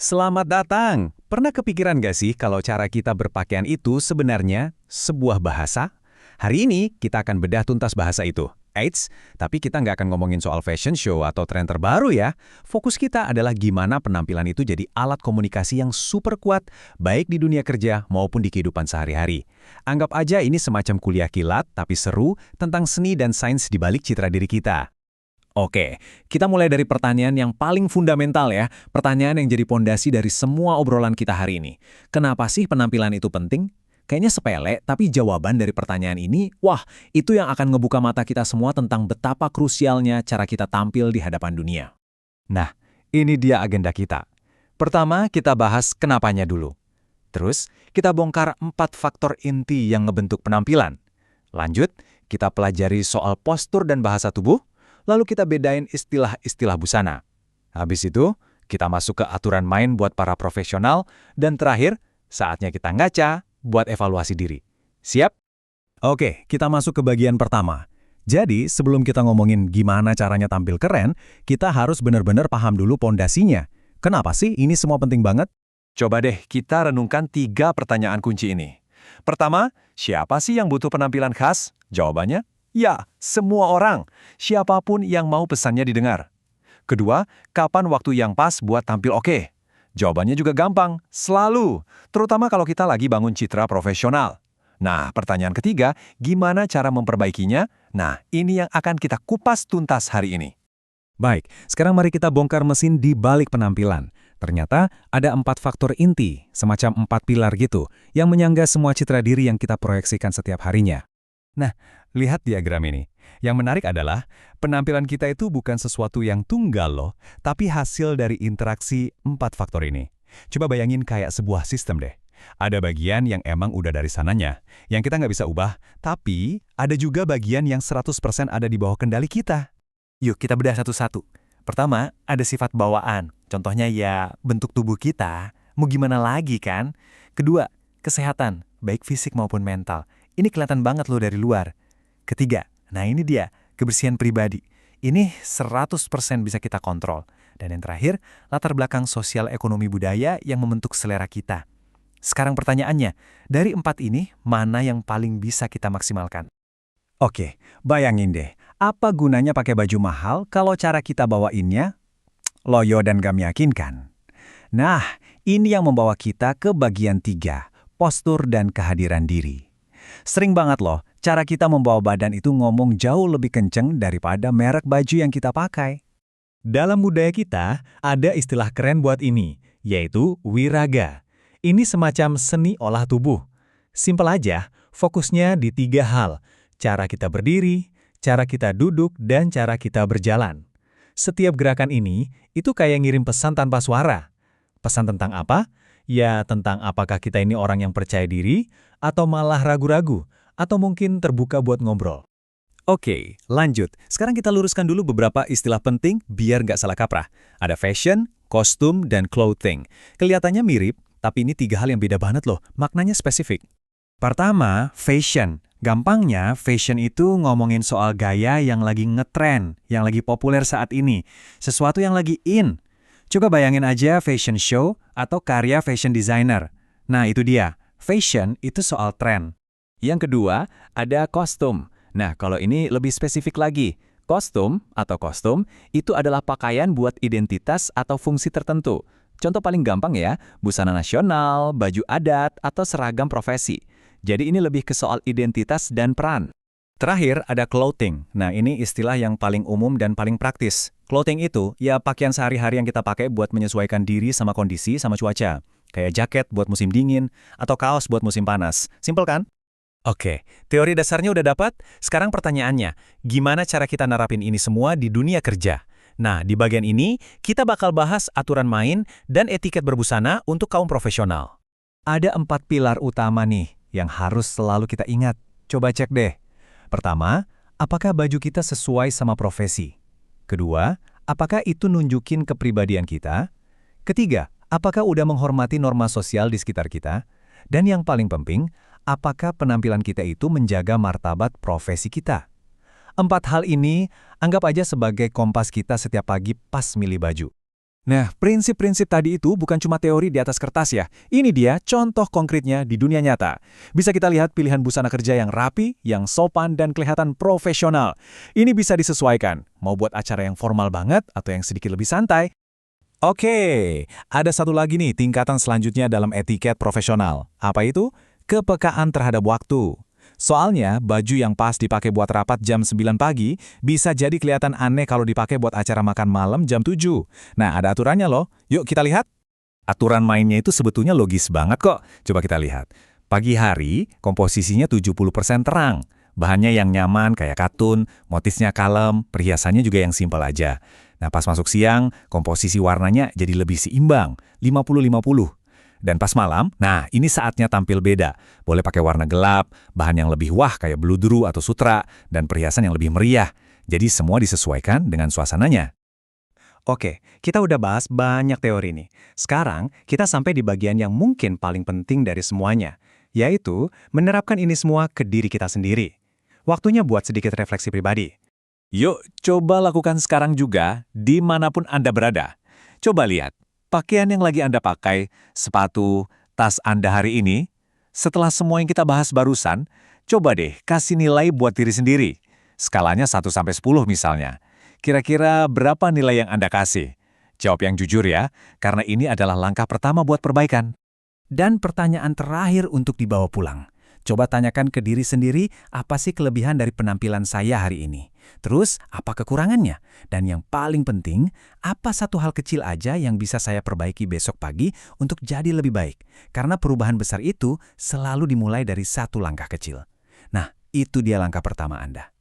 Selamat datang! Pernah kepikiran gak sih kalau cara kita berpakaian itu sebenarnya sebuah bahasa? Hari ini kita akan bedah tuntas bahasa itu. Eits, tapi kita nggak akan ngomongin soal fashion show atau tren terbaru ya. Fokus kita adalah gimana penampilan itu jadi alat komunikasi yang super kuat, baik di dunia kerja maupun di kehidupan sehari-hari. Anggap aja ini semacam kuliah kilat, tapi seru tentang seni dan sains di balik citra diri kita. Oke, kita mulai dari pertanyaan yang paling fundamental ya. Pertanyaan yang jadi pondasi dari semua obrolan kita hari ini. Kenapa sih penampilan itu penting? Kayaknya sepele, tapi jawaban dari pertanyaan ini, wah, itu yang akan ngebuka mata kita semua tentang betapa krusialnya cara kita tampil di hadapan dunia. Nah, ini dia agenda kita. Pertama, kita bahas kenapanya dulu. Terus, kita bongkar 4 faktor inti yang ngebentuk penampilan. Lanjut, kita pelajari soal postur dan bahasa tubuh, lalu kita bedain istilah-istilah busana. Habis itu, kita masuk ke aturan main buat para profesional, dan terakhir, saatnya kita ngaca buat evaluasi diri. Siap? Oke, kita masuk ke bagian pertama. Jadi, sebelum kita ngomongin gimana caranya tampil keren, kita harus benar-benar paham dulu pondasinya. Kenapa sih ini semua penting banget? Coba deh kita renungkan 3 pertanyaan kunci ini. Pertama, siapa sih yang butuh penampilan khas? Jawabannya, ya, semua orang. Siapapun yang mau pesannya didengar. Kedua, kapan waktu yang pas buat tampil oke? Jawabannya juga gampang, selalu. Terutama kalau kita lagi bangun citra profesional. Nah, pertanyaan ketiga, gimana cara memperbaikinya? Nah, ini yang akan kita kupas tuntas hari ini. Baik, sekarang mari kita bongkar mesin di balik penampilan. Ternyata ada 4 faktor inti, semacam 4 pilar gitu, yang menyangga semua citra diri yang kita proyeksikan setiap harinya. Nah, lihat diagram ini. Yang menarik adalah, penampilan kita itu bukan sesuatu yang tunggal loh, tapi hasil dari interaksi 4 faktor ini. Coba bayangin kayak sebuah sistem deh. Ada bagian yang emang udah dari sananya, yang kita nggak bisa ubah, tapi ada juga bagian yang 100% ada di bawah kendali kita. Yuk kita bedah satu-satu. Pertama, ada sifat bawaan. Contohnya ya, bentuk tubuh kita. Mau gimana lagi kan? Kedua, kesehatan, baik fisik maupun mental. Ini kelihatan banget loh dari luar. Ketiga, nah ini dia, kebersihan pribadi. Ini 100% bisa kita kontrol. Dan yang terakhir, latar belakang sosial ekonomi budaya yang membentuk selera kita. Sekarang pertanyaannya, dari 4 ini, mana yang paling bisa kita maksimalkan? Oke, bayangin deh, apa gunanya pakai baju mahal kalau cara kita bawainnya loyo dan gak meyakinkan? Nah, ini yang membawa kita ke bagian 3, postur dan kehadiran diri. Sering banget loh, cara kita membawa badan itu ngomong jauh lebih kenceng daripada merek baju yang kita pakai. Dalam budaya kita, ada istilah keren buat ini, yaitu wiraga. Ini semacam seni olah tubuh. Simpel aja, fokusnya di 3 hal. Cara kita berdiri, cara kita duduk, dan cara kita berjalan. Setiap gerakan ini, itu kayak ngirim pesan tanpa suara. Pesan tentang apa? Ya, tentang apakah kita ini orang yang percaya diri, atau malah ragu-ragu, atau mungkin terbuka buat ngobrol. Oke, lanjut. Sekarang kita luruskan dulu beberapa istilah penting biar nggak salah kaprah. Ada fashion, kostum, dan clothing. Kelihatannya mirip, tapi ini 3 hal yang beda banget loh, maknanya spesifik. Pertama, fashion. Gampangnya, fashion itu ngomongin soal gaya yang lagi ngetren, yang lagi populer saat ini. Sesuatu yang lagi in. Coba bayangin aja fashion show atau karya fashion designer. Nah, itu dia. Fashion itu soal tren. Yang kedua, ada kostum. Nah, kalau ini lebih spesifik lagi. Kostum atau kostum itu adalah pakaian buat identitas atau fungsi tertentu. Contoh paling gampang ya, busana nasional, baju adat, atau seragam profesi. Jadi ini lebih ke soal identitas dan peran. Terakhir ada clothing. Nah ini istilah yang paling umum dan paling praktis. Clothing itu ya pakaian sehari-hari yang kita pakai buat menyesuaikan diri sama kondisi sama cuaca. Kayak jaket buat musim dingin atau kaos buat musim panas. Simpel kan? Oke, teori dasarnya udah dapat. Sekarang pertanyaannya, gimana cara kita nerapin ini semua di dunia kerja? Nah di bagian ini kita bakal bahas aturan main dan etiket berbusana untuk kaum profesional. Ada 4 pilar utama nih yang harus selalu kita ingat. Coba cek deh. Pertama, apakah baju kita sesuai sama profesi? Kedua, apakah itu nunjukin kepribadian kita? Ketiga, apakah udah menghormati norma sosial di sekitar kita? Dan yang paling penting, apakah penampilan kita itu menjaga martabat profesi kita? 4 hal ini, anggap aja sebagai kompas kita setiap pagi pas milih baju. Nah, prinsip-prinsip tadi itu bukan cuma teori di atas kertas ya. Ini dia contoh konkretnya di dunia nyata. Bisa kita lihat pilihan busana kerja yang rapi, yang sopan, dan kelihatan profesional. Ini bisa disesuaikan, mau buat acara yang formal banget atau yang sedikit lebih santai. Oke, ada satu lagi nih tingkatan selanjutnya dalam etiket profesional. Apa itu? Kepekaan terhadap waktu. Soalnya, baju yang pas dipakai buat rapat jam 9 pagi bisa jadi kelihatan aneh kalau dipakai buat acara makan malam jam 7. Nah, ada aturannya loh. Yuk kita lihat. Aturan mainnya itu sebetulnya logis banget kok. Coba kita lihat. Pagi hari, komposisinya 70% terang. Bahannya yang nyaman kayak katun, motifnya kalem, perhiasannya juga yang simpel aja. Nah, pas masuk siang, komposisi warnanya jadi lebih seimbang, 50-50. Dan pas malam, nah ini saatnya tampil beda. Boleh pakai warna gelap, bahan yang lebih wah kayak bludru atau sutra, dan perhiasan yang lebih meriah. Jadi semua disesuaikan dengan suasananya. Oke, kita udah bahas banyak teori nih. Sekarang, kita sampai di bagian yang mungkin paling penting dari semuanya, yaitu menerapkan ini semua ke diri kita sendiri. Waktunya buat sedikit refleksi pribadi. Yuk, coba lakukan sekarang juga, dimanapun Anda berada. Coba lihat, pakaian yang lagi Anda pakai, sepatu, tas Anda hari ini. Setelah semua yang kita bahas barusan, coba deh kasih nilai buat diri sendiri. Skalanya 1-10 misalnya. Kira-kira berapa nilai yang Anda kasih? Jawab yang jujur ya, karena ini adalah langkah pertama buat perbaikan. Dan pertanyaan terakhir untuk dibawa pulang. Coba tanyakan ke diri sendiri, apa sih kelebihan dari penampilan saya hari ini? Terus, apa kekurangannya? Dan yang paling penting, apa satu hal kecil aja yang bisa saya perbaiki besok pagi untuk jadi lebih baik? Karena perubahan besar itu selalu dimulai dari satu langkah kecil. Nah, itu dia langkah pertama Anda.